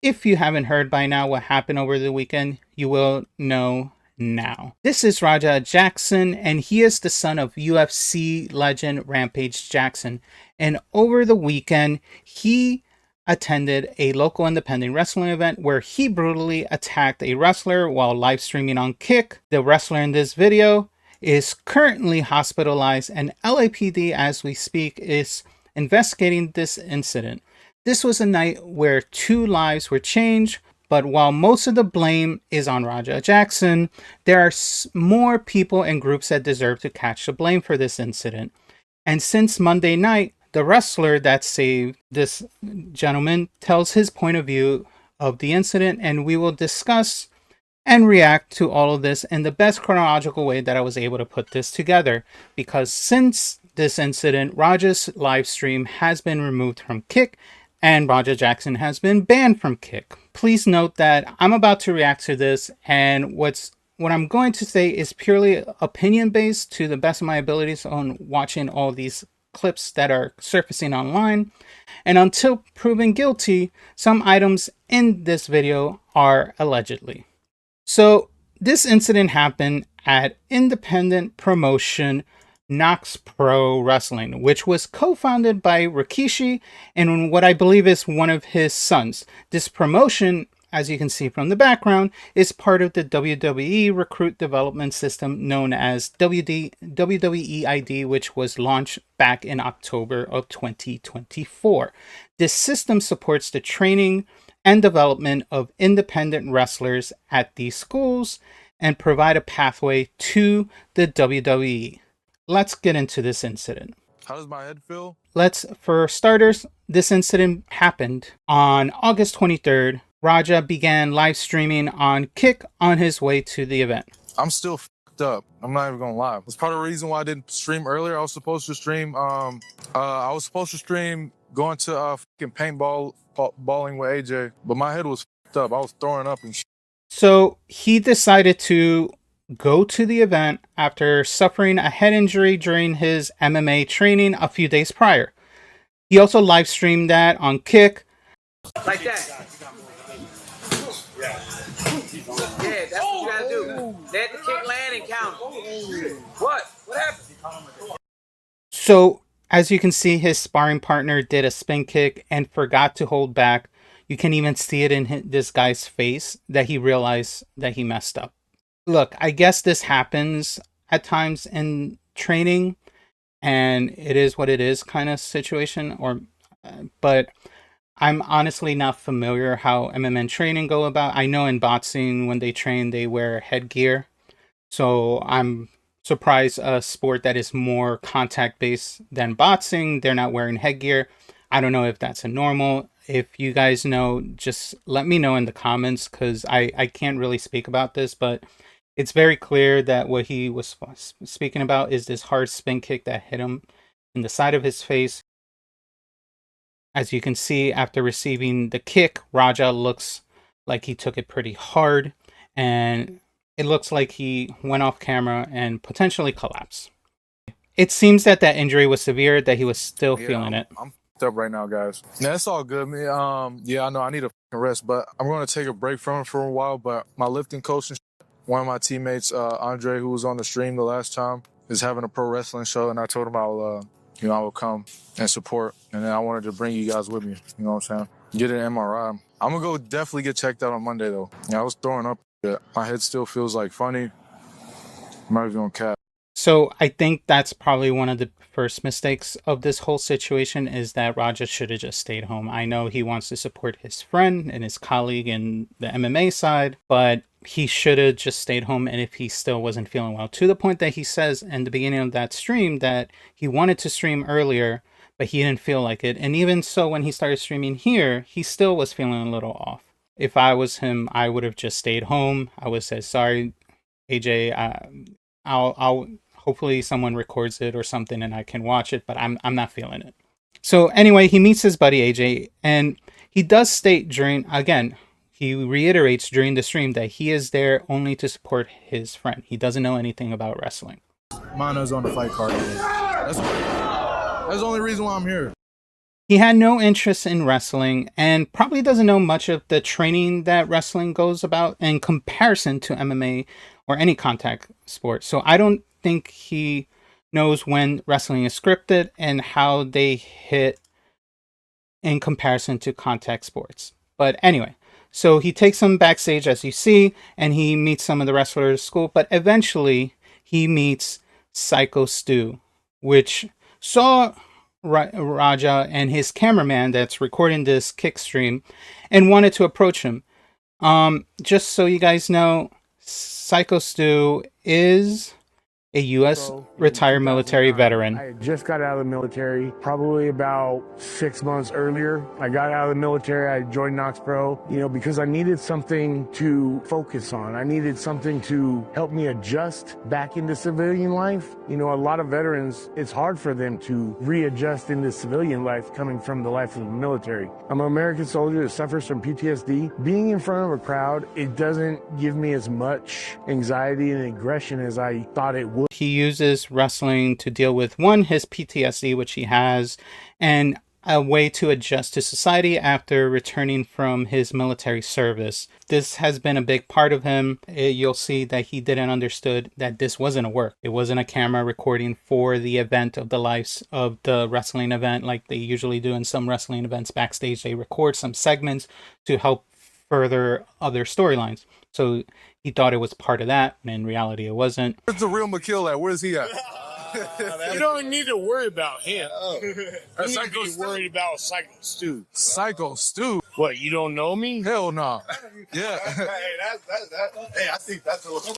If you haven't heard by now what happened over the weekend, you will know now. This is Raja Jackson, and he is the son of UFC legend Rampage Jackson. And over the weekend, he attended a local independent wrestling event where he brutally attacked a wrestler while live streaming on Kick. The wrestler in this video is currently hospitalized, and LAPD, as we speak, is investigating this incident. This was a night where 2 lives were changed, but while most of the blame is on Raja Jackson, there are more people and groups that deserve to catch the blame for this incident. And since Monday night, the wrestler that saved this gentleman tells his point of view of the incident, and we will discuss and react to all of this in the best chronological way that I was able to put this together. Because since this incident, Raja's live stream has been removed from Kick, and Raja Jackson has been banned from Kick. Please note that I'm about to react to this, and what I'm going to say is purely opinion based to the best of my abilities on watching all these clips that are surfacing online. And until proven guilty, some items in this video are allegedly. So this incident happened at independent promotion KnokX Pro Wrestling, which was co-founded by Rikishi and what I believe is one of his sons. This promotion, as you can see from the background, is part of the WWE recruit development system known as WWEID, which was launched back in October of 2024. This system supports the training and development of independent wrestlers at these schools and provide a pathway to the WWE. Let's get into this incident. How does my head feel? For starters, this incident happened on August 23rd. Raja began live streaming on Kick on his way to the event. I'm still f***ed up. I'm not even gonna lie. That's part of the reason why I didn't stream earlier. I was supposed to stream going to fucking paintballing with AJ, but my head was f***ed up. I was throwing up and shit. So he decided to go to the event after suffering a head injury during his MMA training a few days prior. He also live streamed that on Kick. Like that. Yeah, that's what you gotta do. Let the kick land and count. What? What happened? So, as you can see, his sparring partner did a spin kick and forgot to hold back. You can even see it in this guy's face that he realized that he messed up. Look, I guess this happens at times in training, and it is what it is kind of situation. But I'm honestly not familiar how MMA training go about. I know in boxing, when they train, they wear headgear. So I'm surprised a sport that is more contact based than boxing, they're not wearing headgear. I don't know if that's a normal. If you guys know, just let me know in the comments, because I can't really speak about this, but it's very clear that what he was speaking about is this hard spin kick that hit him in the side of his face. As you can see, after receiving the kick, Raja looks like he took it pretty hard, and it looks like he went off camera and potentially collapsed. It seems that injury was severe, that he was still feeling it. I'm f***ed up right now, guys. Yeah, it's all good, man. Yeah, I know I need a rest, but I'm going to take a break from it for a while. But my lifting coach and one of my teammates, Andre, who was on the stream the last time, is having a pro wrestling show, and I told him I will come and support, and then I wanted to bring you guys with me. You know what I'm saying? Get an MRI. I'm gonna go definitely get checked out on Monday though. Yeah, I was throwing up. My head still feels like funny. I'm not even gonna cap. So I think that's probably one of the first mistakes of this whole situation, is that Raja should have just stayed home. I know he wants to support his friend and his colleague in the MMA side, but he should have just stayed home. And if he still wasn't feeling well, to the point that he says in the beginning of that stream that he wanted to stream earlier, but he didn't feel like it. And even so, when he started streaming here, he still was feeling a little off. If I was him, I would have just stayed home. I would have said, sorry, AJ, I'll hopefully someone records it or something and I can watch it, but I'm not feeling it. So anyway, he meets his buddy AJ, and he does state he reiterates during the stream that he is there only to support his friend. He doesn't know anything about wrestling. Mono's on the fight card. That's the only reason why I'm here. He had no interest in wrestling and probably doesn't know much of the training that wrestling goes about in comparison to MMA or any contact sport. So I don't think he knows when wrestling is scripted and how they hit in comparison to contact sports. But anyway, so he takes them backstage, as you see, and he meets some of the wrestlers at school, but eventually he meets Psycho Stu, which saw Raja and his cameraman that's recording this kick stream and wanted to approach him. Just so you guys know, Psycho Stu is a U.S. retired military veteran. I just got out of the military probably about 6 months earlier. I got out of the military. I joined KnokX Pro, because I needed something to focus on. I needed something to help me adjust back into civilian life. A lot of veterans, it's hard for them to readjust into civilian life coming from the life of the military. I'm an American soldier that suffers from PTSD. Being in front of a crowd, it doesn't give me as much anxiety and aggression as I thought it would. He uses wrestling to deal with, one, his PTSD, which he has, and a way to adjust to society after returning from his military service. This has been a big part of him. You'll see that he didn't understood that this wasn't a work. It wasn't a camera recording for the event of the lives of the wrestling event like they usually do in some wrestling events backstage. They record some segments to help further other storylines. So he thought it was part of that, and in reality it wasn't. Where's the real McKill at? Where's he at? You don't need to worry about him. You need to be worried about Psycho Stu. Psycho Stu? What, you don't know me? Hell no. Yeah. Hey, I think that's a little...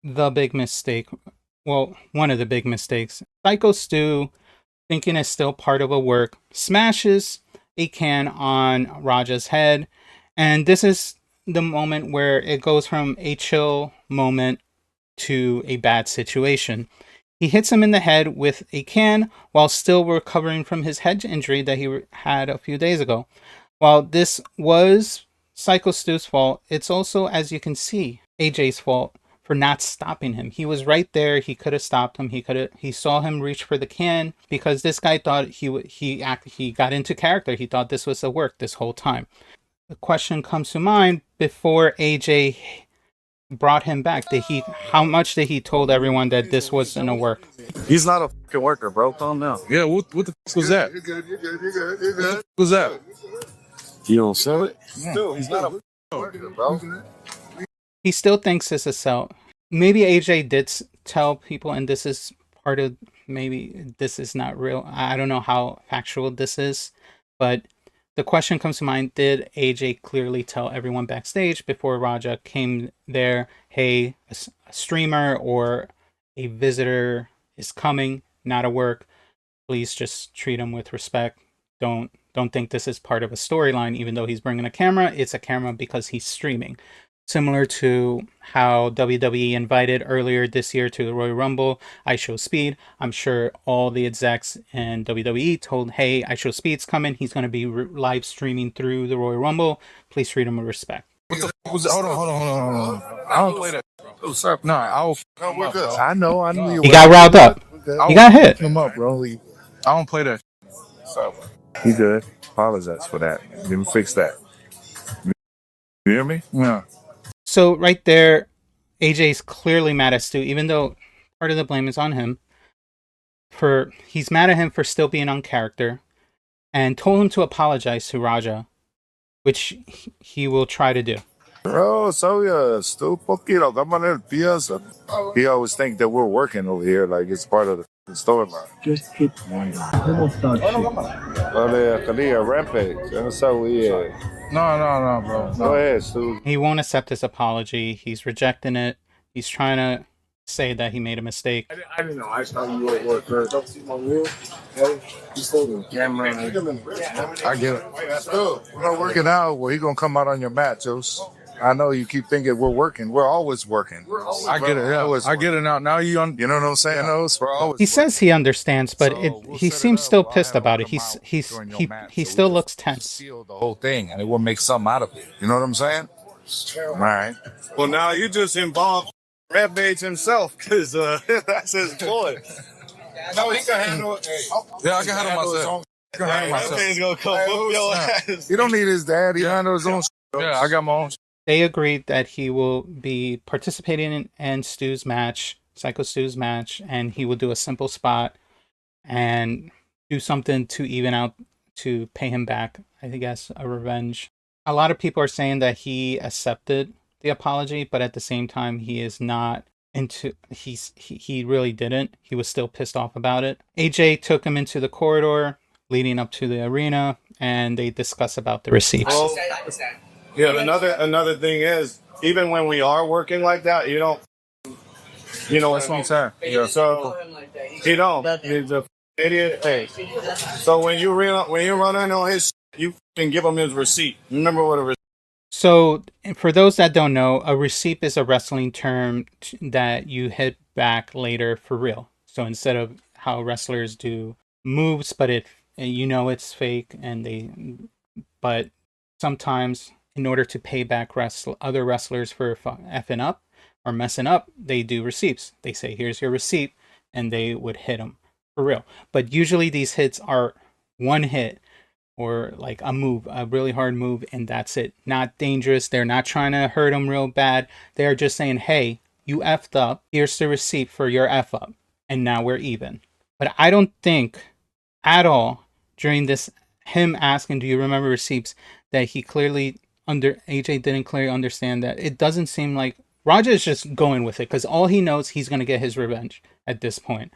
The big mistake, well, one of the big mistakes, Psycho Stu, thinking it's still part of a work, smashes a can on Raja's head, and this is the moment where it goes from a chill moment to a bad situation. He hits him in the head with a can while still recovering from his head injury that he had a few days ago. While this was Psycho Stu's fault, it's also, as you can see, AJ's fault for not stopping him. He was right there. He could have stopped him. He saw him reach for the can because this guy thought he got into character. He thought this was a work this whole time. The question comes to mind, before AJ brought him back, how much did he told everyone that this wasn't a work? He's not a fucking worker, bro. Calm down. Yeah, what the f*** was that? You're good. What was that? You don't sell it? Still, He's not a worker, bro. He still thinks it's a sell. Maybe AJ did tell people, and this is part of, maybe this is not real. I don't know how factual this is, but the question comes to mind, did AJ clearly tell everyone backstage before Raja came there, hey, a streamer or a visitor is coming, not a work. Please just treat him with respect. Don't think this is part of a storyline, even though he's bringing a camera. It's a camera because he's streaming. Similar to how WWE invited earlier this year to the Royal Rumble, I Show Speed. I'm sure all the execs in WWE told, hey, I Show Speed's coming. He's going to be live streaming through the Royal Rumble. Please treat him with respect. What the f*** was that? Hold on. I don't play that. What's up? No, I'll We're good. I know you. He got riled up. He got hit. Him up, bro. I don't play that. He good. Apologize for that. Let me fix that. You hear me? Yeah. So right there, AJ's clearly mad at Stu, even though part of the blame is on him. He's mad at him for still being on character, and told him to apologize to Raja, which he will try to do. Bro, so Stu poquito. Come on in, pieza. He always think that we're working over here like it's part of the storyline. Just keep quiet. People start shit. Rampage. That's how we No, bro. No. Go ahead, Stu. He won't accept his apology. He's rejecting it. He's trying to say that he made a mistake. I didn't know. I thought you were a worker. Don't see my wheel. Hey, just holding the camera. I get it. We're not working out. Well, he gonna come out on your mat, Juice. I know you keep thinking we're working. We're always working. I get it. Yeah, I get it now. Now you know what I'm saying? Yeah. We're always He says he understands, but he seems still pissed about it. He still looks tense. Seal the whole thing, and it will make something out of it. You know what I'm saying? All right. Well, now you just involved Rampage himself, because that's his boy. No, he can handle it. Yeah, I can handle myself. Rampage gonna come whoop your ass. He don't need his dad. He handles his own shit. Yeah, I got my own. They agreed that he will be participating in Stu's match, Psycho Stu's match, and he will do a simple spot and do something to even out to pay him back. I guess a revenge. A lot of people are saying that he accepted the apology, but at the same time, he is not into. He really didn't. He was still pissed off about it. AJ took him into the corridor leading up to the arena, and they discuss about the receipts. Oh, yeah, another thing is, even when we are working like that, you know That's what I'm saying. Yeah. So he don't. He's a idiot. Hey. So when you run in on his, you can give him his receipt. Remember what a receipt. So, for those that don't know, a receipt is a wrestling term that you hit back later for real. So instead of how wrestlers do moves, but it's fake, but sometimes in order to pay back other wrestlers for effing up or messing up, they do receipts. They say, "Here's your receipt," and they would hit them for real. But usually these hits are one hit or like a really hard move, and that's it. Not dangerous. They're not trying to hurt them real bad. They're just saying, "Hey, you effed up. Here's the receipt for your F up, and now we're even." But I don't think at all during this him asking, "Do you remember receipts?" that AJ didn't clearly understand that. It doesn't seem like Raja is just going with it because all he knows, he's going to get his revenge at this point.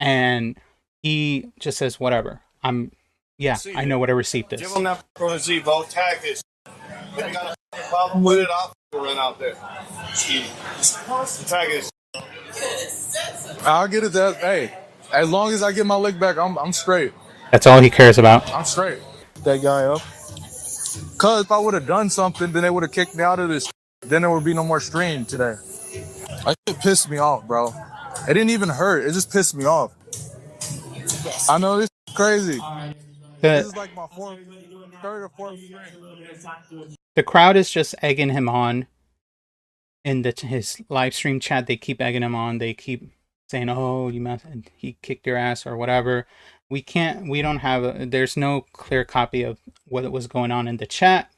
And he just says, whatever. I know what a receipt is. Give him that receipt, bro. Tag his. If you got a problem with it, I'll run out there. Tag his. I'll get it. Hey, as long as I get my lick back, I'm straight. That's all he cares about. I'm straight. That guy up. Cause if I would have done something, then they would have kicked me out of this. Then there would be no more stream today. That shit pissed me off, bro. It didn't even hurt. It just pissed me off. I know this is crazy. This is like my third or fourth stream. The crowd is just egging him on in his live stream chat. They keep egging him on. They keep saying, "Oh, he kicked your ass" or whatever. There's no clear copy of what was going on in the chat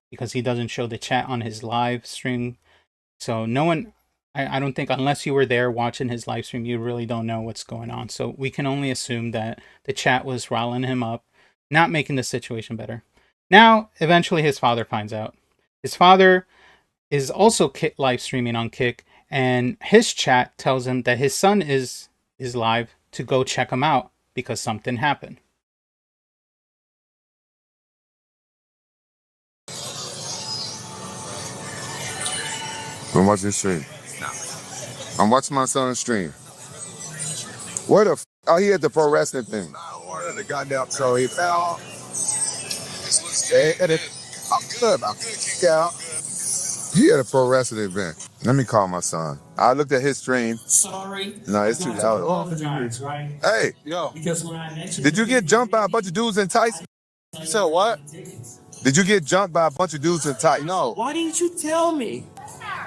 because he doesn't show the chat on his live stream. So no one, I don't think, unless you were there watching his live stream, you really don't know what's going on. So we can only assume that the chat was riling him up, not making the situation better. Now, eventually his father finds out. His father is also live streaming on Kick, and his chat tells him that his son is live to go check him out because something happened. I'm watching the stream. I'm watching my son's stream. Where the oh, he had the pro wrestling thing. The goddamn show he fell. He had a pro wrestling event. Let me call my son. I looked at his stream. Sorry. No, it's too loud. Right? Hey, Yo, Because when I mentioned did you get jumped by a bunch of dudes in tights? you said what? Did you get jumped by a bunch of dudes in tights? No, why didn't you tell me?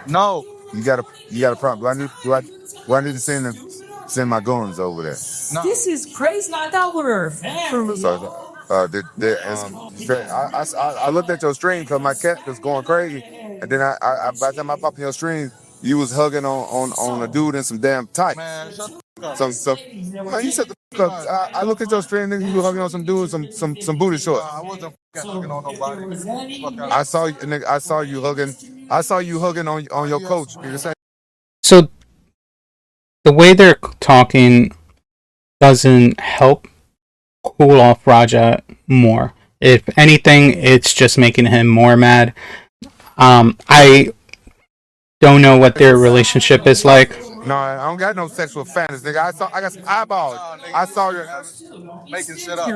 no. You got a problem. Do I need to send my goons over there? No. This is crazy. I thought we were family. So, I looked at your stream because my cat was going crazy, and then I by the time I popped in your stream, you was hugging on a dude in some damn tights. Man, shut the fuck up. Man, you shut the fuck up. I looked at your stream, nigga, you were hugging on some dude in some booty shorts. I wasn't fucking hugging on nobody. Fuck out. I saw you, nigga. I saw you hugging on your coach. Nigga. So the way they're talking doesn't help cool off Raja more. If anything, it's just making him more mad. I don't know what their relationship is like. No, I don't got no sexual fantasy, nigga. I got some eyeballs. I saw you Making shit up.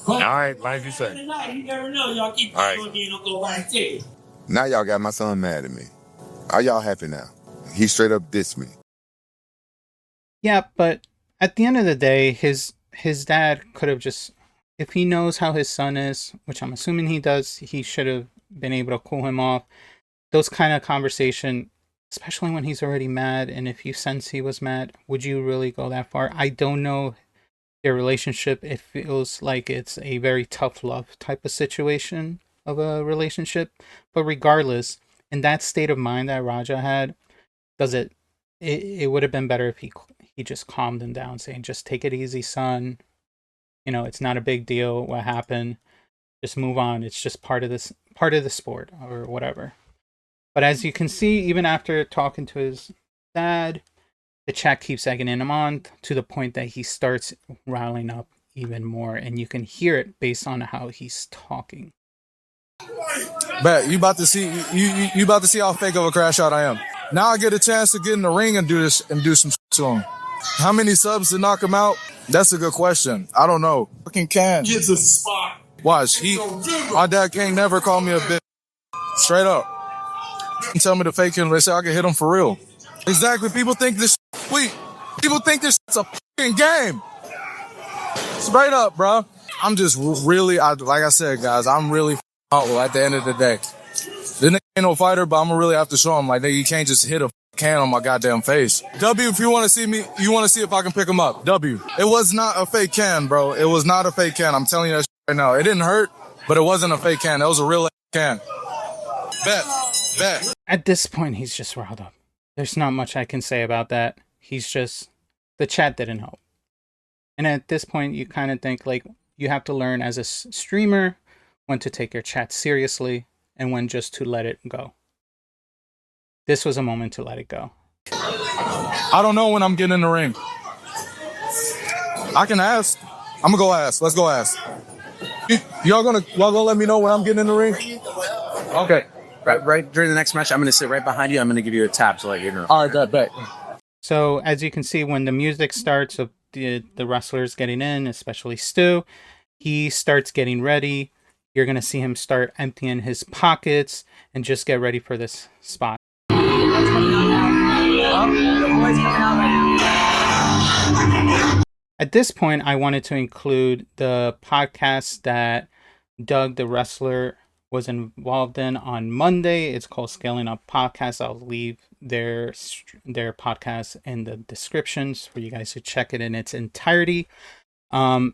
All right, like you say. You never know. Y'all keep All right. going in on go right there. Now y'all got my son mad at me. Are y'all happy now? He straight up dissed me. Yeah, but at the end of the day, his dad could have just, if he knows how his son is, which I'm assuming he does, he should have been able to cool him off. Those kind of conversation, especially when he's already mad, and if you sense he was mad, would you really go that far? I don't know their relationship, it feels like it's a very tough love type of situation of a relationship. But regardless, in that state of mind that Raja had, does it would have been better if he just calmed him down, saying, just take it easy, son. It's not a big deal what happened. Just move on. It's just part of the sport or whatever. But as you can see, even after talking to his dad, the chat keeps egging him on to the point that he starts riling up even more, and you can hear it based on how he's talking. Bet you about to see you about to see how fake of a crash out I am. Now I get a chance to get in the ring and do this and do some shit to him. How many subs to knock him out? That's a good question. I don't know. Fucking can. Gets a spot. Watch, my dad can't never call me a bitch. Straight up. And tell me to fake him. They say I can hit him for real. Exactly. People think this sweet. People think this is a fucking game. Straight up, bro. I'm just really, like I said, guys, I'm really humble at the end of the day. This nigga ain't no fighter, but I'm gonna really have to show him, like, nigga, you can't just hit a can on my goddamn face. W, if you want to see me, you want to see if I can pick him up. W. It was not a fake can, bro. It was not a fake can. I'm telling you that right now. It didn't hurt, but it wasn't a fake can. That was a real can. Bet. At this point, he's just riled up. There's not much I can say about that. The chat didn't help. And at this point, you kind of think, like, you have to learn as a streamer when to take your chat seriously and when just to let it go. This was a moment to let it go. I don't know when I'm getting in the ring. I can ask. I'm gonna go ask. Let's go ask. Y'all gonna let me know when I'm getting in the ring? Okay. Right during the next match, I'm going to sit right behind you. I'm going to give you a tap to let you know. All right, bet. So as you can see, when the music starts of the wrestlers getting in, especially Stu, he starts getting ready. You're going to see him start emptying his pockets and just get ready for this spot. At this point, I wanted to include the podcast that Doug, the wrestler, was involved in on Monday. It's called Scaling Up Podcast. I'll leave their podcast in the descriptions for you guys to check it in its entirety. But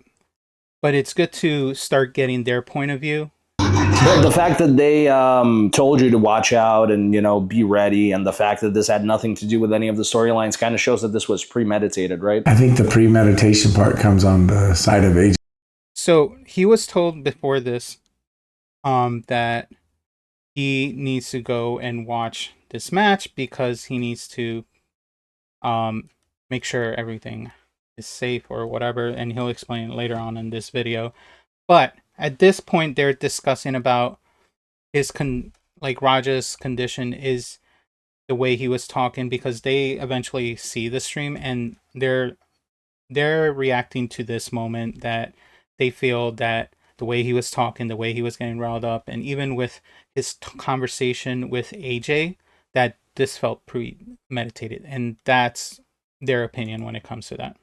it's good to start getting their point of view. The fact that they told you to watch out and, be ready, and the fact that this had nothing to do with any of the storylines kind of shows that this was premeditated, right? I think the premeditation part comes on the side of AJ. So he was told before this that he needs to go and watch this match because he needs to make sure everything is safe or whatever, and he'll explain later on in this video. But at this point, they're discussing about his Raja's condition is the way he was talking, because they eventually see the stream and they're reacting to this moment that they feel that the way he was talking, the way he was getting riled up, and even with his conversation with AJ, that this felt premeditated. And that's their opinion when it comes to that.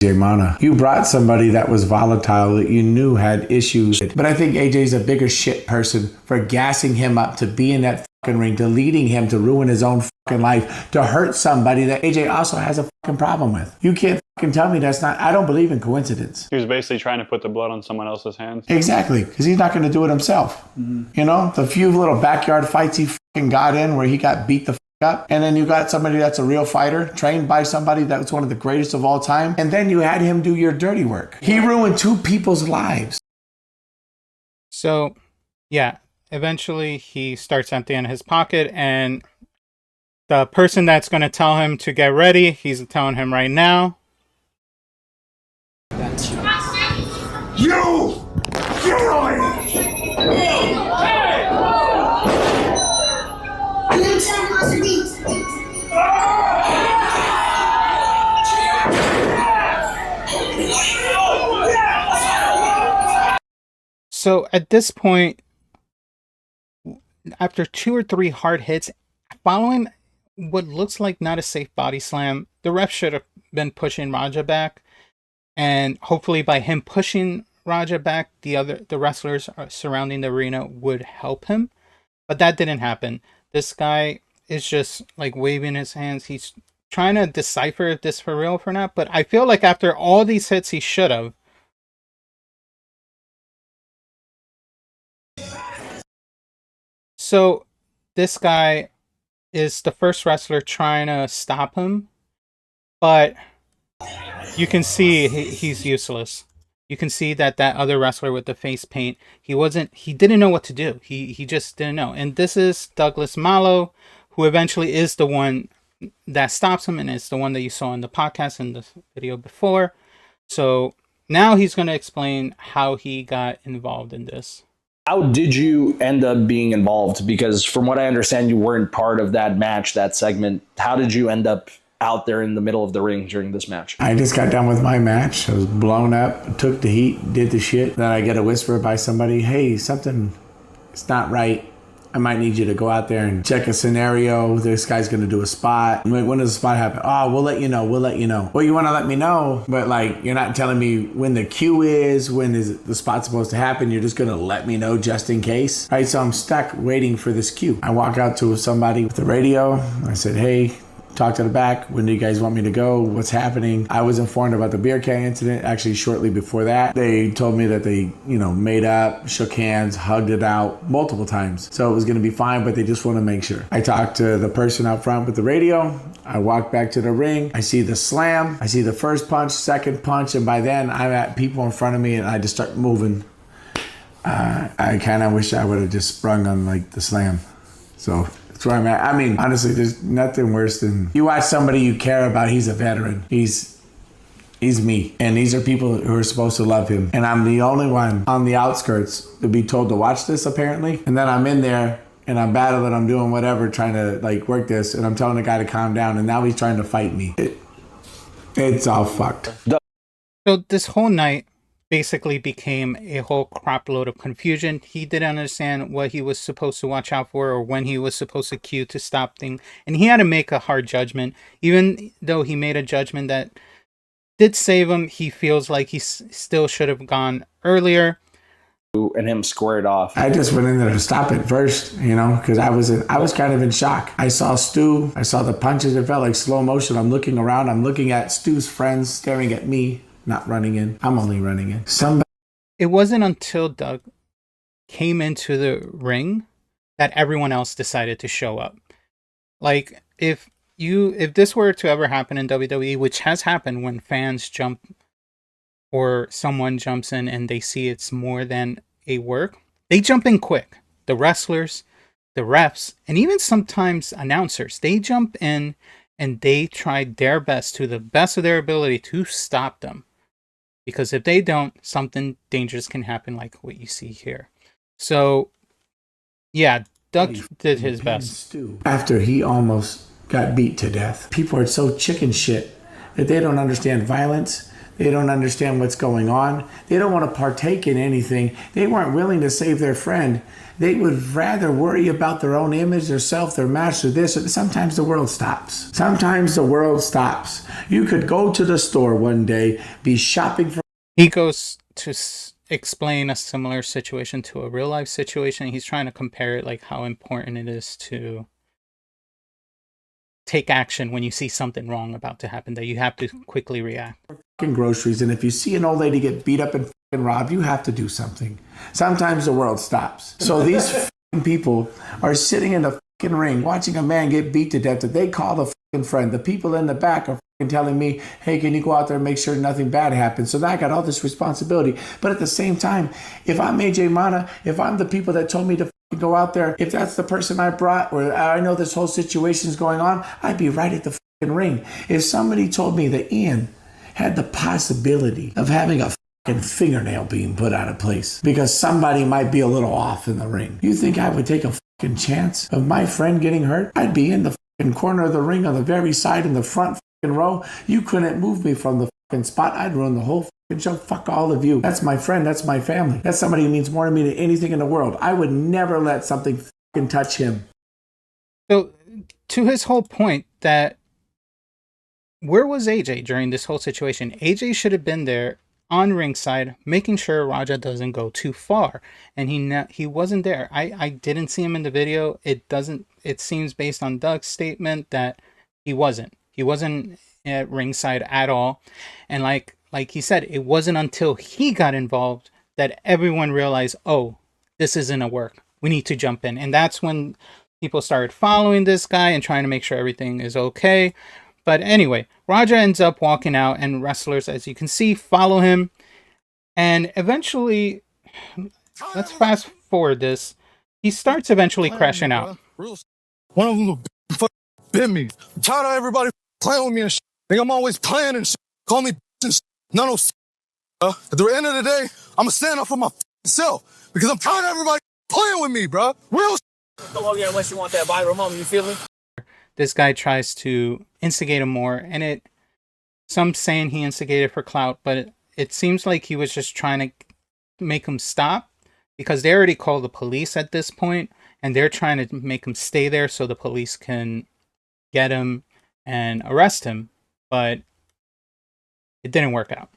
Mana, you brought somebody that was volatile that you knew had issues. But I think AJ's a bigger shit person for gassing him up to be in that fucking ring, to leading him to ruin his own fucking life, to hurt somebody that AJ also has a fucking problem with. You can't fucking tell me that's not, I don't believe in coincidence. He was basically trying to put the blood on someone else's hands. Exactly, because he's not going to do it himself. Mm-hmm. The few little backyard fights he fucking got in where he got beat the up, and then you got somebody that's a real fighter, trained by somebody that was one of the greatest of all time, and then you had him do your dirty work. He ruined two people's lives. So, yeah, eventually he starts emptying his pocket, and the person that's going to tell him to get ready, he's telling him right now. You! Get So at this point, after 2 or 3 hard hits, following what looks like not a safe body slam, the ref should have been pushing Raja back, and hopefully by him pushing Raja back, the wrestlers surrounding the arena would help him. But that didn't happen. This guy is just like waving his hands. He's trying to decipher if this for real or not, but I feel like after all these hits, he should have. So this guy is the first wrestler trying to stop him, but you can see he's useless. You can see that other wrestler with the face paint, he didn't know what to do. He just didn't know. And this is Douglas Malo, who eventually is the one that stops him, and it's the one that you saw in the podcast in the video before. So now he's going to explain how he got involved in this. How did you end up being involved? Because from what I understand, you weren't part of that match, that segment. How did you end up out there in the middle of the ring during this match? I just got done with my match. I was blown up, took the heat, did the shit. Then I get a whisper by somebody, hey, something is not right. I might need you to go out there and check a scenario. This guy's going to do a spot. I'm like, when does the spot happen? Oh, we'll let you know. We'll let you know. Well, you want to let me know, but like, you're not telling me when the cue is, when is the spot supposed to happen. You're just going to let me know just in case. Right, so I'm stuck waiting for this cue. I walk out to somebody with the radio. I said, hey, talk to the back. When do you guys want me to go? What's happening? I was informed about the beer can incident actually shortly before that. They told me that they, made up, shook hands, hugged it out multiple times. So it was going to be fine, but they just want to make sure. I talked to the person out front with the radio. I walk back to the ring. I see the slam. I see the first punch, second punch. And by then I'm at people in front of me and I just start moving. I kind of wish I would have just sprung on like the slam. So that's where I'm at. I mean, honestly, there's nothing worse than you watch somebody you care about. He's a veteran. He's me. And these are people who are supposed to love him. And I'm the only one on the outskirts to be told to watch this, apparently. And then I'm in there and I'm battling. I'm doing whatever, trying to work this. And I'm telling the guy to calm down. And now he's trying to fight me. It's all fucked. So this whole night basically became a whole crap load of confusion. He didn't understand what he was supposed to watch out for or when he was supposed to cue to stop things. And he had to make a hard judgment. Even though he made a judgment that did save him, he feels like he still should have gone earlier. And him squared off. I just went in there to stop it first, because I was kind of in shock. I saw Stu. I saw the punches. It felt like slow motion. I'm looking around. I'm looking at Stu's friends staring at me. Not running in. I'm only running in. It wasn't until Doug came into the ring that everyone else decided to show up. Like, if this were to ever happen in WWE, which has happened when fans jump or someone jumps in and they see it's more than a work, they jump in quick. The wrestlers, the refs, and even sometimes announcers, they jump in and they try their best, to the best of their ability, to stop them. Because if they don't, something dangerous can happen like what you see here. So, yeah, Doug did his best. After he almost got beat to death. People are so chicken shit that they don't understand violence. They don't understand what's going on. They don't want to partake in anything. They weren't willing to save their friend. They would rather worry about their own image, their self, their match, or this. Sometimes the world stops. Sometimes the world stops. You could go to the store one day, be shopping for... He goes to explain a similar situation to a real life situation. He's trying to compare it, like how important it is to take action when you see something wrong about to happen, that you have to quickly react. Groceries, and if you see an old lady get beat up and robbed, you have to do something. Sometimes the world stops. So these people are sitting in the ring watching a man get beat to death that they call a friend. The people in the back are telling me, hey, can you go out there and make sure nothing bad happens? So now I got all this responsibility. But at the same time, if I'm AJ Mana, if I'm the people that told me to go out there, if that's the person I brought, or I know this whole situation's going on, I'd be right at the ring. If somebody told me that Ian had the possibility of having a fingernail being put out of place because somebody might be a little off in the ring, you think I would take a chance of my friend getting hurt? I'd be in the corner of the ring on the very side in the front row. You couldn't move me from the spot. I'd run the whole show. Fuck all of you. That's my friend. That's my family. That's somebody who means more to me than anything in the world. I would never let something touch him. So, to his whole point that where was AJ during this whole situation? AJ should have been there on ringside, making sure Raja doesn't go too far, and he wasn't there. I didn't see him in the video. It seems based on Doug's statement that he wasn't. He wasn't at ringside at all. And like he said, it wasn't until he got involved that everyone realized, oh, this isn't a work. We need to jump in. And that's when people started following this guy and trying to make sure everything is okay. But anyway, Raja ends up walking out, and wrestlers, as you can see, follow him. And eventually, let's fast forward this. He starts eventually crashing out. One of them bit me. I'm tired of everybody playing with me and shit. Think I'm always playing and shit. Call me and shit. None of shit. At the end of the day, I'm gonna stand up for myself because I'm tired of everybody playing with me, bro. Real shit. Come over here unless you want that viral moment. You feel me? This guy tries to instigate him more, and some saying he instigated for clout, but it seems like he was just trying to make him stop, because they already called the police at this point, and they're trying to make him stay there so the police can get him and arrest him. But it didn't work out.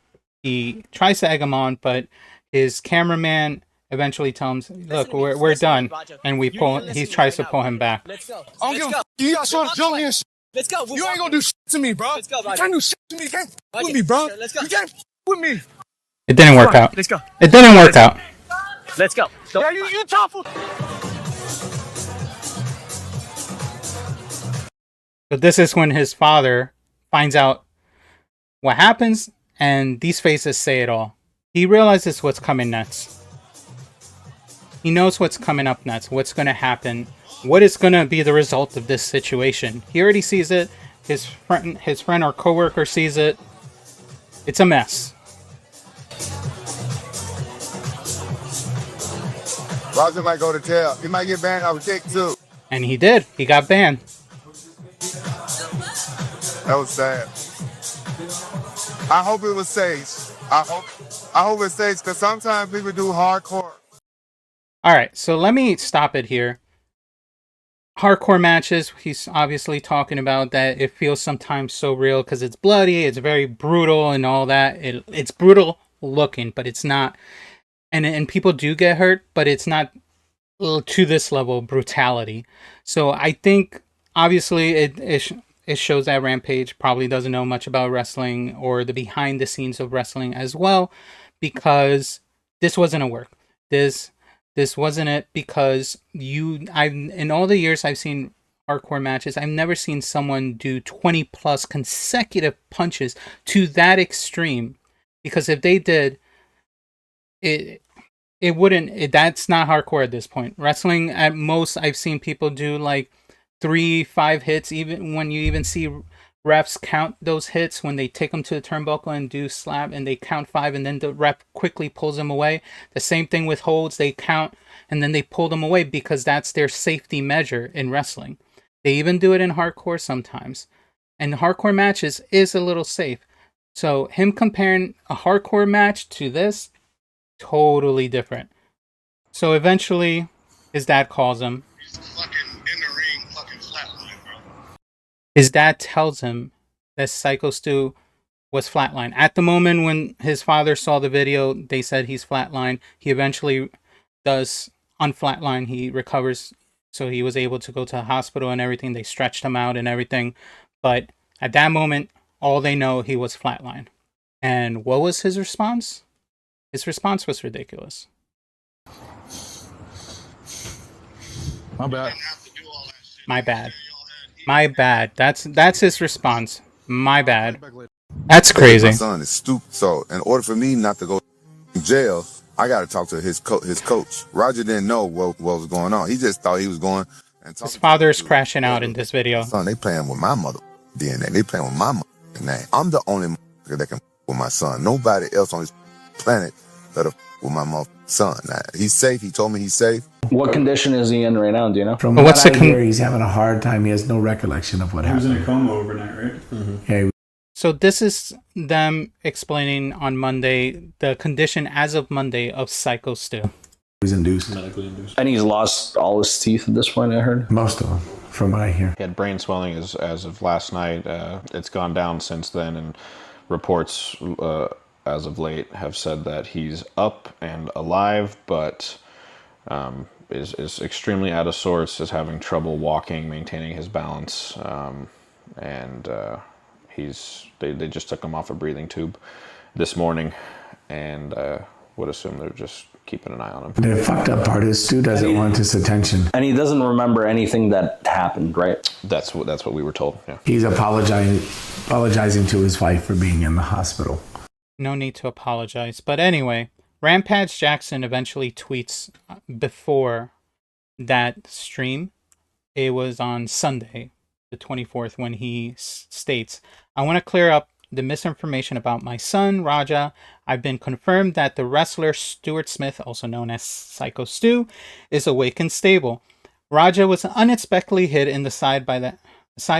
He tries to egg him on, but his cameraman eventually tells him, look, we're done. And he tries to pull him back. Let's go. I don't give a f- You got trying to jump me and shit. Let's go. You ain't gonna do shit to me, bro. Let's go, You can't do shit to me. You can't f- with me, bro. Let's go. You can't f- with me. It didn't work out. Let's go. It didn't work out. Let's go. Yeah, you tough. But this is when his father finds out what happens, and these faces say it all. He realizes what's coming next. He knows what's coming up next, what's going to happen, what is going to be the result of this situation. He already sees it. His friend or coworker sees it. It's a mess. Roger might go to jail. He might get banned off a kick too. And he did. He got banned. That was sad. I hope it was safe. I hope it's safe, because sometimes people do hardcore. All right, so let me stop it here. Hardcore matches, he's obviously talking about that it feels sometimes so real because it's bloody, it's very brutal and all that. It's brutal looking, but it's not. And people do get hurt, but it's not to this level of brutality. So I think, obviously, it shows that Rampage probably doesn't know much about wrestling or the behind the scenes of wrestling as well, because this wasn't a work. This wasn't it, because in all the years I've seen hardcore matches, I've never seen someone do 20 plus consecutive punches to that extreme. Because if they did, it wouldn't, that's not hardcore at this point. Wrestling, at most, I've seen people do like 3-5 hits, even when you even see refs count those hits when they take them to the turnbuckle and do slap, and they count 5, and then the ref quickly pulls them away. The same thing with holds, they count and then they pull them away because that's their safety measure in wrestling. They even do it in hardcore sometimes. And hardcore matches is a little safe. So him comparing a hardcore match to this, totally different. So eventually his dad calls him. His dad tells him that Psycho Stu was flatlined. At the moment when his father saw the video, they said he's flatlined. He eventually does unflatline. He recovers, so he was able to go to the hospital and everything. They stretched him out and everything. But at that moment, all they know, he was flatlined. And what was his response? His response was ridiculous. My bad. My bad. My bad. That's his response. My bad. That's crazy. My son is stupid. So in order for me not to go to jail, I got to talk to his coach. Roger didn't know what was going on. He just thought he was going and his father is crashing out in this video. Son, they playing with my mother DNA. They playing with my mother name. I'm the only that can with my son. Nobody else on this planet that with my son. Now, he's safe. He told me he's safe. What condition is he in right now? Do you know? From what I hear, he's having a hard time. He has no recollection of what happened. He was in a coma overnight, right? Mm-hmm. Yeah. So this is them explaining on Monday the condition as of Monday of Psycho Stu. He was induced. Medically induced. And he's lost all his teeth at this point, I heard? Most of them, from what I hear. He had brain swelling as of last night. It's gone down since then, and reports as of late have said that he's up and alive, but is extremely out of sorts, is having trouble walking, maintaining his balance. and they just took him off a breathing tube this morning, and would assume they're just keeping an eye on him. The fucked up part is Stu doesn't want his attention. And he doesn't remember anything that happened, right? That's what we were told. Yeah. He's apologizing to his wife for being in the hospital. No need to apologize. But anyway, Rampage Jackson eventually tweets before that stream. It was on Sunday, the 24th, when he states, "I want to clear up the misinformation about my son, Raja. I've been confirmed that the wrestler Stuart Smith, also known as Psycho Stu, is awake and stable. Raja was unexpectedly hit in the side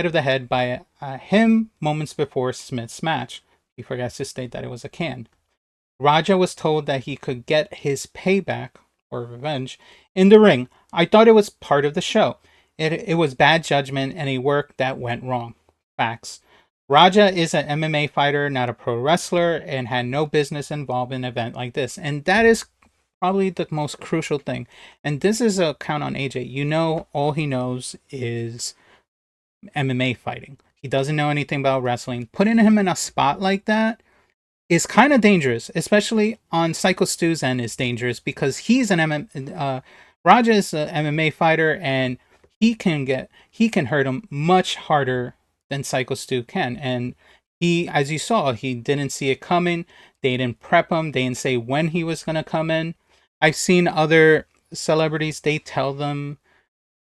of the head by him moments before Smith's match. He forgets to state that it was a can. Raja was told that he could get his payback, or revenge, in the ring. I thought it was part of the show. It was bad judgment and a work that went wrong. Facts. Raja is an MMA fighter, not a pro wrestler, and had no business involved in an event like this." And that is probably the most crucial thing. And this is a count on AJ. You know, all he knows is MMA fighting. He doesn't know anything about wrestling. Putting him in a spot like that is kind of dangerous, especially on Psycho Stu's end is dangerous because he's Raja is an MMA fighter, and he can hurt him much harder than Psycho Stu can. And he, as you saw, he didn't see it coming. They didn't prep him. They didn't say when he was going to come in. I've seen other celebrities, they tell them,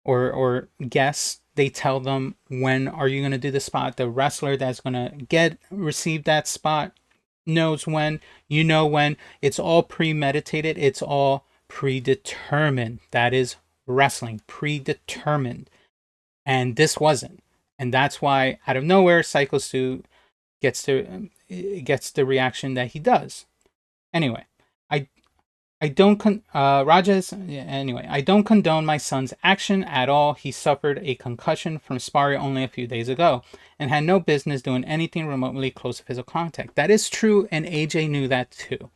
or guests, they tell them, when are you going to do the spot? The wrestler that's going to receive that spot knows when, you know when. It's all premeditated. It's all predetermined. That is wrestling, predetermined. And this wasn't. And that's why, out of nowhere, Psycho Stu gets the reaction that he does. Anyway, I don't condone my son's action at all. He suffered a concussion from sparring only a few days ago and had no business doing anything remotely close to physical contact. That is true, and AJ knew that too.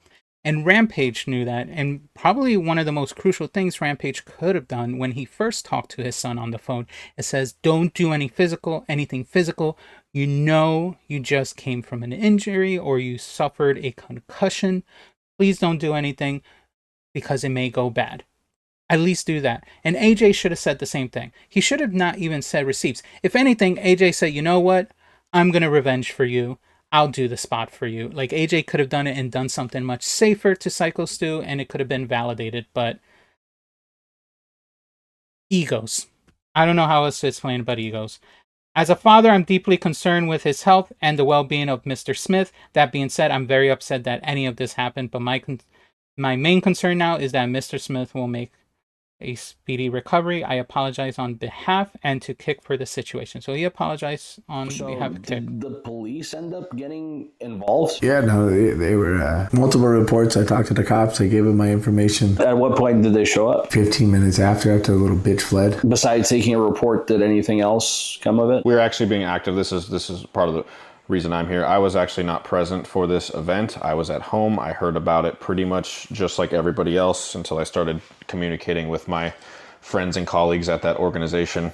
And Rampage knew that, and probably one of the most crucial things Rampage could have done when he first talked to his son on the phone, it says, don't do anything physical. You know you just came from an injury or you suffered a concussion. Please don't do anything because it may go bad. At least do that. And AJ should have said the same thing. He should have not even said receipts. If anything, AJ said, you know what? I'm going to revenge for you. I'll do the spot for you. Like, AJ could have done it and done something much safer to Psycho Stu, and it could have been validated, but egos. I don't know how else to explain it, but egos. As a father, I'm deeply concerned with his health and the well-being of Mr. Smith. That being said, I'm very upset that any of this happened, but my main concern now is that Mr. Smith will make a speedy recovery. I apologize on behalf and to Kick for the situation. So he apologized on behalf of Kick. Did the police end up getting involved? Yeah, no, they were multiple reports. I talked to the cops. I gave them my information. At what point did they show up? 15 minutes after the little bitch fled. Besides taking a report, did anything else come of it? We're actually being active. This is part of the reason I'm here. I was actually not present for this event. I was at home. I heard about it pretty much just like everybody else until I started communicating with my friends and colleagues at that organization,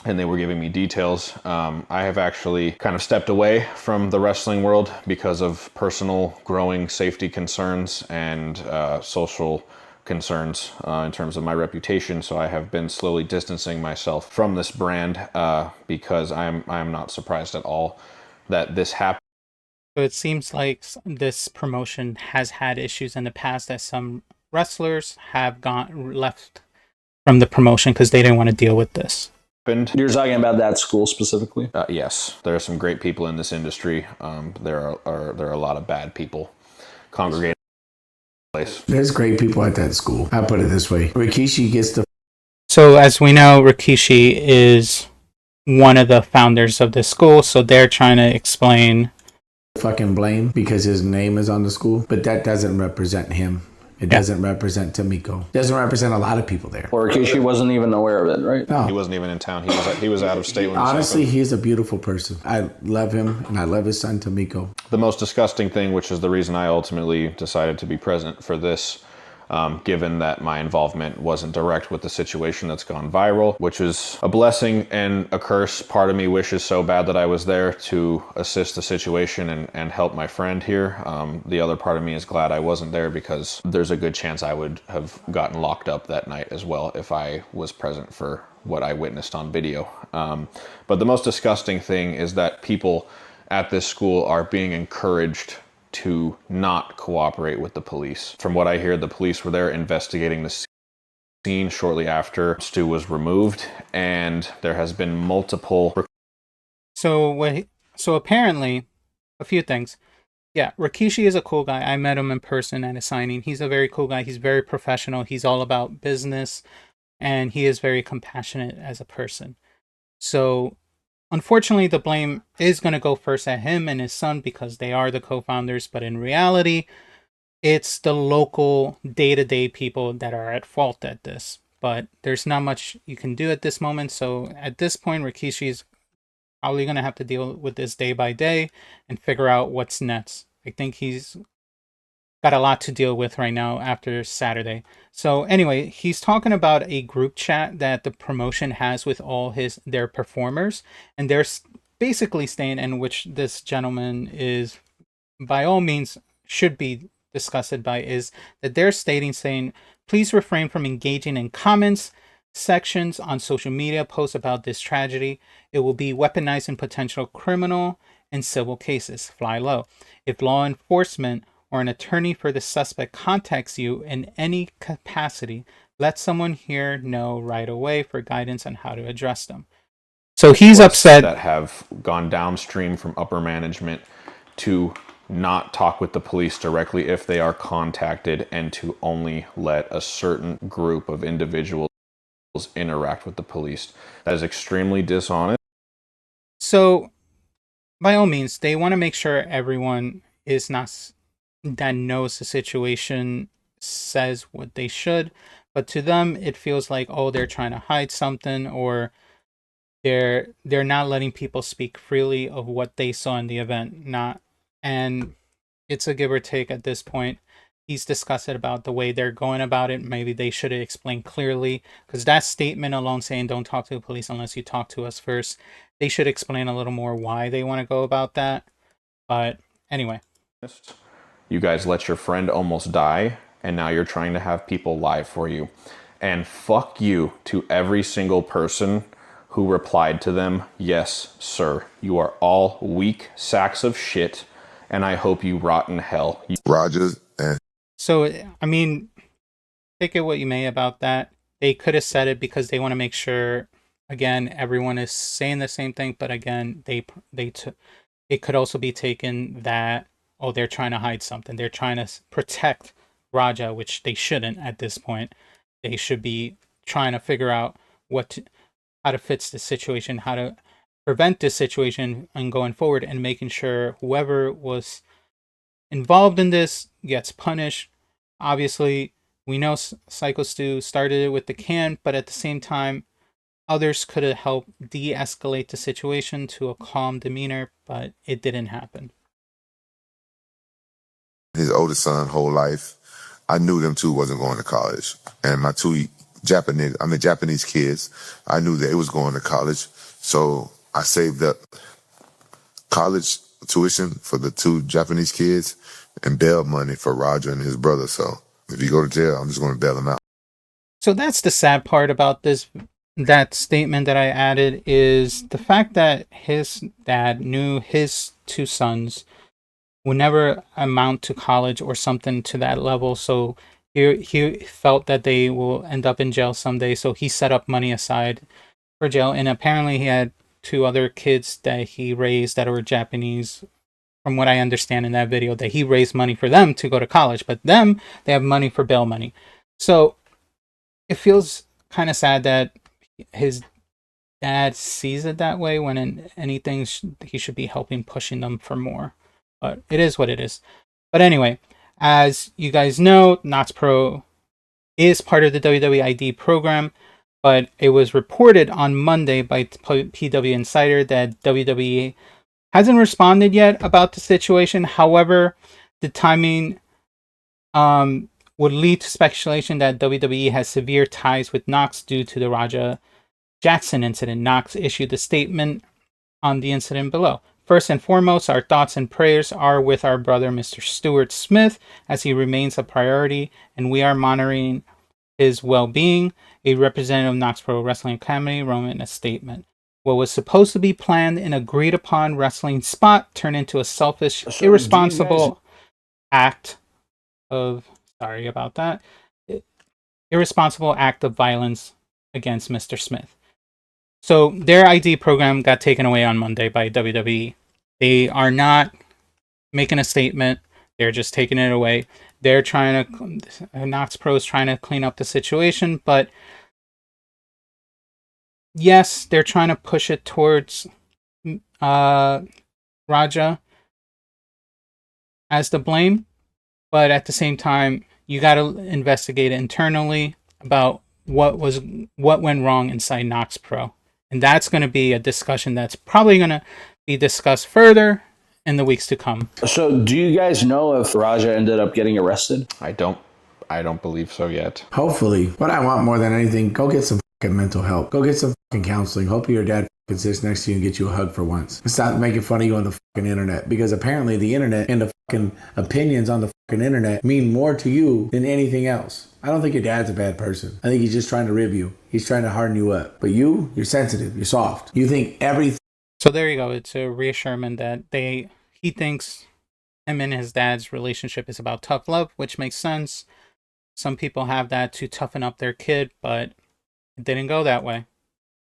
and they were giving me details. I have actually kind of stepped away from the wrestling world because of personal growing safety concerns and social concerns in terms of my reputation. So I have been slowly distancing myself from this brand because I am not surprised at all that this happened. So it seems like this promotion has had issues in the past, that some wrestlers have left from the promotion because they didn't want to deal with this. You're talking about that school specifically? Yes, there are some great people in this industry. There are a lot of bad people congregating in the place. There's great people at that school. I'll put it this way. Rikishi gets the... So as we know, Rikishi is one of the founders of the school, so they're trying to explain fucking blame because his name is on the school, but that doesn't represent him. It doesn't represent Tamiko. It doesn't represent a lot of people there. Or Rikishi wasn't even aware of it, right? No. He wasn't even in town. He was out of state when honestly, he's a beautiful person. I love him, and I love his son, Tamiko. The most disgusting thing, which is the reason I ultimately decided to be present for this given that my involvement wasn't direct with the situation that's gone viral, which is a blessing and a curse. Part of me wishes so bad that I was there to assist the situation and help my friend here. The other part of me is glad I wasn't there, because there's a good chance I would have gotten locked up that night as well if I was present for what I witnessed on video. But the most disgusting thing is that people at this school are being encouraged to not cooperate with the police. From what I hear, the police were there investigating the scene shortly after Stu was removed, and there has been multiple... So apparently, a few things. Yeah, Rikishi is a cool guy. I met him in person at a signing. He's a very cool guy. He's very professional. He's all about business, and he is very compassionate as a person. So unfortunately, the blame is going to go first at him and his son because they are the co-founders. But in reality, it's the local day-to-day people that are at fault at this. But there's not much you can do at this moment. So at this point, Rikishi's probably going to have to deal with this day by day and figure out what's next. I think he's got a lot to deal with right now after Saturday. So anyway, he's talking about a group chat that the promotion has with all their performers, and they're basically saying, in which this gentleman is by all means should be disgusted by, is that they're saying, please refrain from engaging in comments sections on social media posts about this tragedy. It will be weaponized in potential criminal and civil cases. Fly low. If law enforcement or an attorney for the suspect contacts you in any capacity, let someone here know right away for guidance on how to address them. So he's upset that have gone downstream from upper management to not talk with the police directly if they are contacted, and to only let a certain group of individuals interact with the police. That is extremely dishonest. So by all means, they want to make sure everyone is not that knows the situation says what they should, but to them it feels like, oh, they're trying to hide something, or they're not letting people speak freely of what they saw in the event. And it's a give or take at this point. He's disgusted about the way they're going about it. Maybe they should have explained clearly, because that statement alone saying don't talk to the police unless you talk to us first, they should explain a little more why they want to go about that. But anyway, you guys let your friend almost die, and now you're trying to have people lie for you. And fuck you to every single person who replied to them, yes, sir. You are all weak sacks of shit, and I hope you rot in hell. Rogers. So, I mean, take it what you may about that. They could have said it because they want to make sure, again, everyone is saying the same thing. But again, it could also be taken that, oh, they're trying to hide something. They're trying to protect Raja, which they shouldn't at this point. They should be trying to figure out how to fix the situation, how to prevent this situation and going forward, and making sure whoever was involved in this gets punished. Obviously, we know Psycho Stu started it with the can, but at the same time, others could have helped de-escalate the situation to a calm demeanor, but it didn't happen. His oldest son, whole life, I knew them two wasn't going to college, and my two Japanese kids, I knew they was going to college, so I saved up college tuition for the two Japanese kids and bail money for Roger and his brother. So if you go to jail, I'm just going to bail them out. So that's the sad part about that statement that I added, is the fact that his dad knew his two sons would never amount to college or something to that level. So he felt that they will end up in jail someday. So he set up money aside for jail. And apparently he had two other kids that he raised that were Japanese, from what I understand in that video, that he raised money for them to go to college. But they have money for bail money. So it feels kind of sad that his dad sees it that way, when in anything he should be helping, pushing them for more. But it is what it is. But anyway, as you guys know, KnokX Pro is part of the WWE ID program, but it was reported on Monday by PW Insider that WWE hasn't responded yet about the situation. However, the timing would lead to speculation that WWE has severe ties with Knox due to the Raja Jackson incident. Knox issued a statement on the incident below. First and foremost, our thoughts and prayers are with our brother, Mr. Stuart Smith, as he remains a priority, and we are monitoring his well-being. A representative of Knox Pro Wrestling Academy wrote in a statement. What was supposed to be planned and agreed upon wrestling spot turned into a selfish, irresponsible act of, sorry about that, irresponsible act of violence against Mr. Smith. So their ID program got taken away on Monday by WWE. They are not making a statement. They're just taking it away. They're trying to, Knox Pro is trying to clean up the situation, but yes, they're trying to push it towards Raja as the blame, but at the same time, you got to investigate internally about what went wrong inside Knox Pro. And that's going to be a discussion that's probably going to be discussed further in the weeks to come. So, do you guys know if Raja ended up getting arrested? I don't believe so yet. Hopefully. What I want more than anything, go get some fucking mental help. Go get some fucking counseling. Hope your dad fucking sits next to you and get you a hug for once. And stop making fun of you on the fucking internet. Because apparently the internet and the fucking opinions on the fucking internet mean more to you than anything else. I don't think your dad's a bad person. I think he's just trying to rib you. He's trying to harden you up. But you're sensitive. You're soft. You think everything. So there you go. It's a reassurance that he thinks him and his dad's relationship is about tough love, which makes sense. Some people have that to toughen up their kid, but it didn't go that way.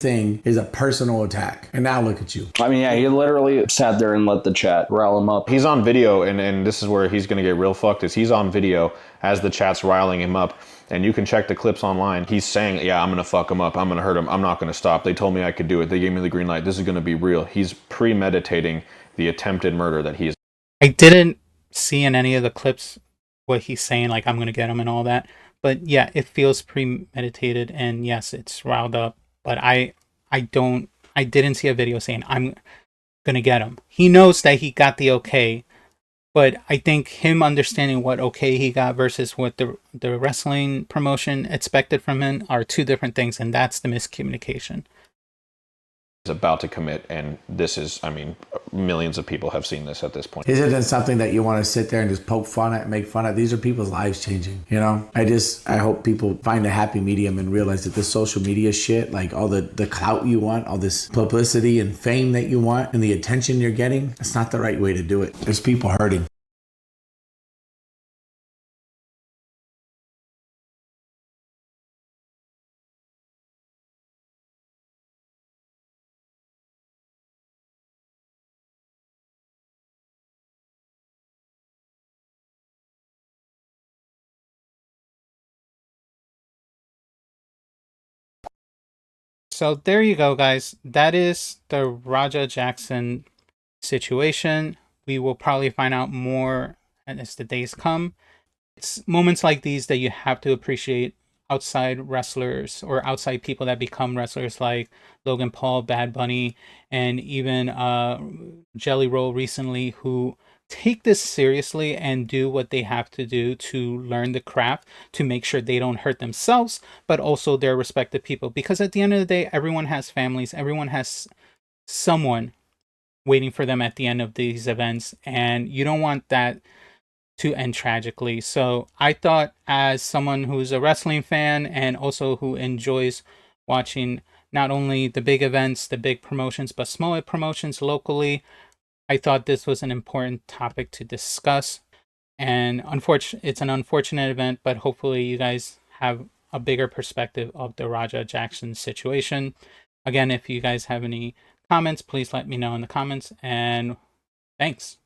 Thing is a personal attack. And now look at you. I mean, yeah, he literally sat there and let the chat rile him up. He's on video, and this is where he's going to get real fucked, is he's on video as the chat's riling him up. And you can check the clips online. He's saying, yeah, I'm going to fuck him up. I'm going to hurt him. I'm not going to stop. They told me I could do it. They gave me the green light. This is going to be real. He's premeditating the attempted murder that he's... I didn't see in any of the clips what he's saying, like, I'm going to get him and all that. But yeah, it feels premeditated, and yes, it's riled up. But I didn't see a video saying, I'm going to get him. He knows that he got the okay. But I think him understanding what okay he got versus what the wrestling promotion expected from him are two different things, and that's the miscommunication. Is about to commit, and this is, I mean, millions of people have seen this at this point. Isn't it something that you want to sit there and just poke fun at, make fun at? These are people's lives changing, you know? I hope people find a happy medium and realize that this social media shit, like all the clout you want, all this publicity and fame that you want, and the attention you're getting, it's not the right way to do it. There's people hurting. So there you go, guys. That is the Raja Jackson situation. We will probably find out more as the days come. It's moments like these that you have to appreciate outside wrestlers or outside people that become wrestlers like Logan Paul, Bad Bunny, and even Jelly Roll recently, who take this seriously and do what they have to do to learn the craft to make sure they don't hurt themselves, but also their respective people. Because at the end of the day, everyone has families, everyone has someone waiting for them at the end of these events, and you don't want that to end tragically. So I thought, as someone who's a wrestling fan and also who enjoys watching not only the big events, the big promotions, but smaller promotions locally, I thought this was an important topic to discuss. And it's an unfortunate event, but hopefully you guys have a bigger perspective of the Raja Jackson situation. Again, if you guys have any comments, please let me know in the comments, and thanks.